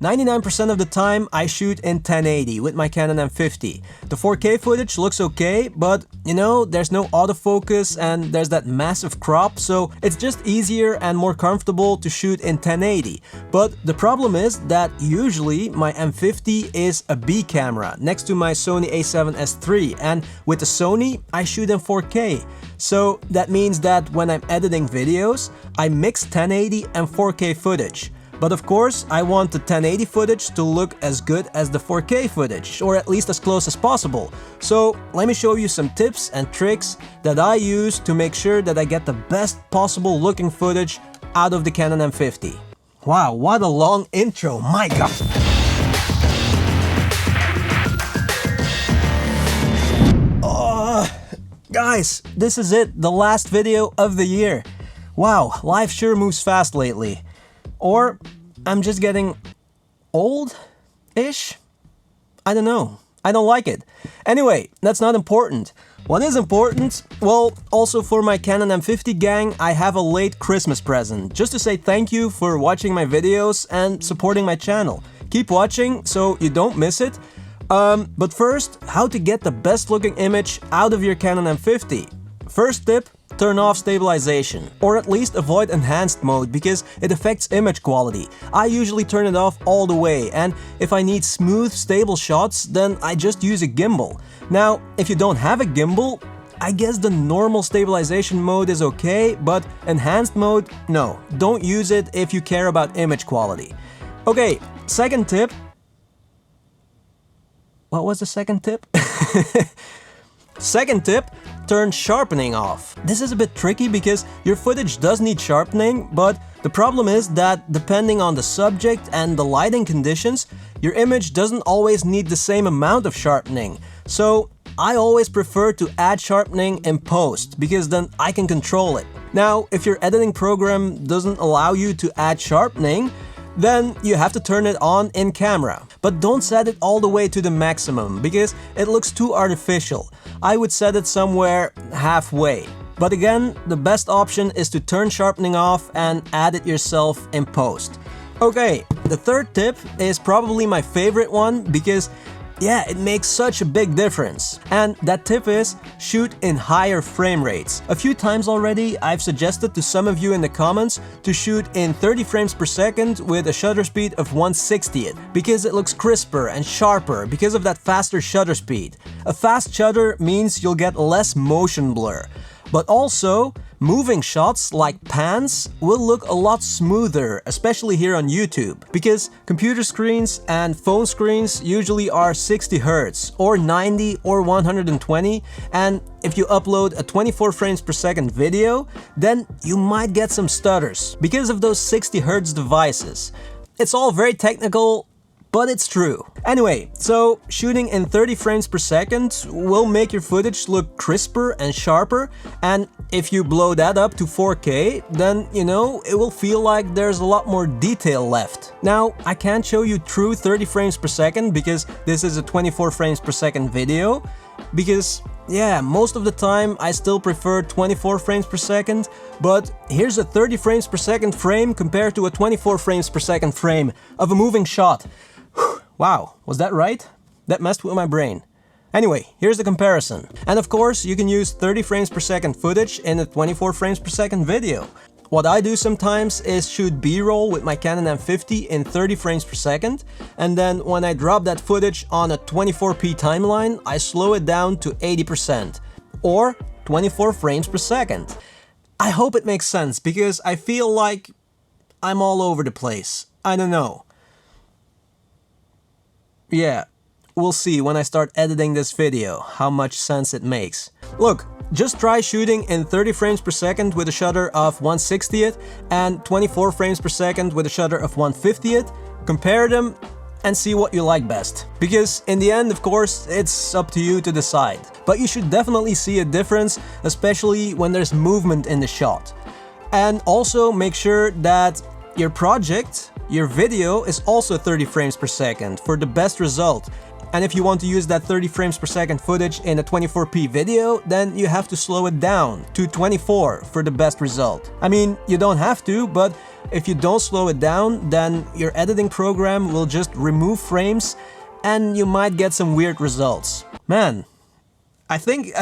99% of the time I shoot in 1080 with my Canon M50. The 4K footage looks okay, but you know, there's no autofocus and there's that massive crop, so it's just easier and more comfortable to shoot in 1080. But the problem is that usually my M50 is a B camera next to my Sony a7S III, and with the Sony I shoot in 4K. So that means that when I'm editing videos, I mix 1080 and 4K footage. But of course, I want the 1080 footage to look as good as the 4K footage, or at least as close as possible. So let me show you some tips and tricks that I use to make sure that I get the best possible looking footage out of the Canon M50. Wow, what a long intro, my god! Guys, this is it, the last video of the year. Wow, life sure moves fast lately. Or I'm just getting old-ish? I don't know. I don't like it. Anyway, that's not important. What is important? Well, also for my Canon M50 gang, I have a late Christmas present, just to say thank you for watching my videos and supporting my channel. Keep watching so you don't miss it. But first, how to get the best looking image out of your Canon M50. First tip, turn off stabilization, or at least avoid enhanced mode because it affects image quality. I usually turn it off all the way, and if I need smooth, stable shots, then I just use a gimbal. Now, if you don't have a gimbal, I guess the normal stabilization mode is okay, but enhanced mode, no, don't use it if you care about image quality. Okay, second tip. What was the second tip? Second tip, turn sharpening off. This is a bit tricky because your footage does need sharpening, but the problem is that depending on the subject and the lighting conditions, your image doesn't always need the same amount of sharpening. So I always prefer to add sharpening in post because then I can control it. Now, if your editing program doesn't allow you to add sharpening, then you have to turn it on in camera. But don't set it all the way to the maximum because it looks too artificial. I would set it somewhere halfway. But again, the best option is to turn sharpening off and add it yourself in post. Okay, the third tip is probably my favorite one because yeah, it makes such a big difference. And that tip is shoot in higher frame rates. A few times already, I've suggested to some of you in the comments to shoot in 30 frames per second with a shutter speed of 1/60th because it looks crisper and sharper because of that faster shutter speed. A fast shutter means you'll get less motion blur. But also, moving shots like pans will look a lot smoother, especially here on YouTube, because computer screens and phone screens usually are 60 Hz or 90 or 120, and if you upload a 24 frames per second video, then you might get some stutters because of those 60 Hz devices. It's all very technical, but it's true. Anyway, so shooting in 30 frames per second will make your footage look crisper and sharper, and if you blow that up to 4K, then, you know, it will feel like there's a lot more detail left. Now, I can't show you true 30 frames per second because this is a 24 frames per second video, because yeah, most of the time I still prefer 24 frames per second, but here's a 30 frames per second frame compared to a 24 frames per second frame of a moving shot. Wow, was that right? That messed with my brain. Anyway, here's the comparison. And of course, you can use 30 frames per second footage in a 24 frames per second video. What I do sometimes is shoot B-roll with my Canon M50 in 30 frames per second, and then when I drop that footage on a 24p timeline, I slow it down to 80%, or 24 frames per second. I hope it makes sense, because I feel like I'm all over the place. I don't know. Yeah, we'll see when I start editing this video how much sense it makes. Look, just try shooting in 30 frames per second with a shutter of 1/60th and 24 frames per second with a shutter of 1/50th, compare them and see what you like best. Because in the end, of course, it's up to you to decide. But you should definitely see a difference, especially when there's movement in the shot. And also make sure that your project, your video, is also 30 frames per second for the best result. And if you want to use that 30 frames per second footage in a 24p video, then you have to slow it down to 24 for the best result. I mean, you don't have to, but if you don't slow it down, then your editing program will just remove frames and you might get some weird results. Man, I think...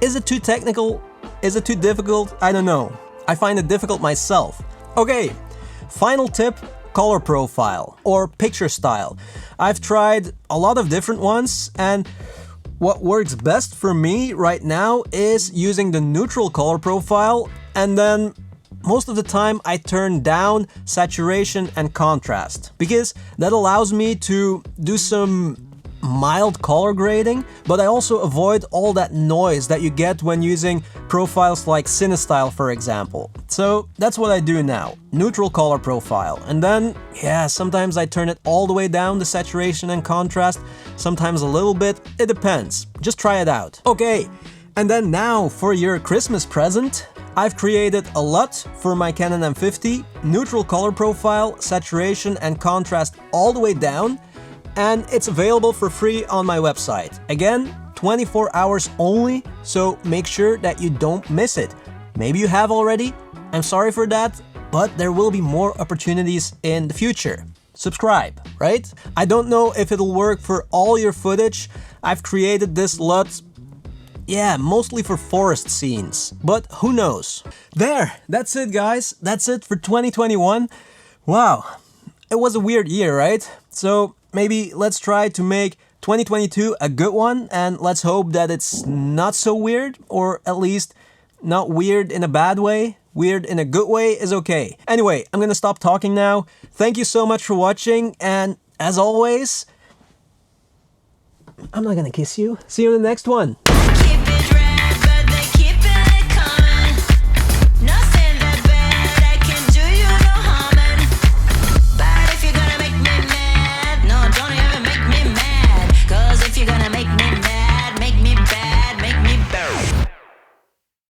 Is it too technical? Is it too difficult? I don't know. I find it difficult myself. Okay, final tip. Color profile or picture style. I've tried a lot of different ones, and what works best for me right now is using the neutral color profile, and then most of the time I turn down saturation and contrast because that allows me to do some mild color grading, but I also avoid all that noise that you get when using profiles like CineStyle, for example. So that's what I do now, neutral color profile. And then, yeah, sometimes I turn it all the way down, the saturation and contrast, sometimes a little bit, it depends. Just try it out. Okay, and then now for your Christmas present, I've created a LUT for my Canon M50, neutral color profile, saturation and contrast all the way down, and it's available for free on my website. Again, 24 hours only, so make sure that you don't miss it. Maybe you have already, I'm sorry for that, but there will be more opportunities in the future. Subscribe, right? I don't know if it'll work for all your footage. I've created this LUT, yeah, mostly for forest scenes, but who knows? There, that's it guys, that's it for 2021. Wow, it was a weird year, right? So maybe let's try to make 2022 a good one, and let's hope that it's not so weird, or at least not weird in a bad way. Weird in a good way is okay. Anyway, I'm gonna stop talking now. Thank you so much for watching, and as always, I'm not gonna kiss you. See you in the next one. You're gonna make me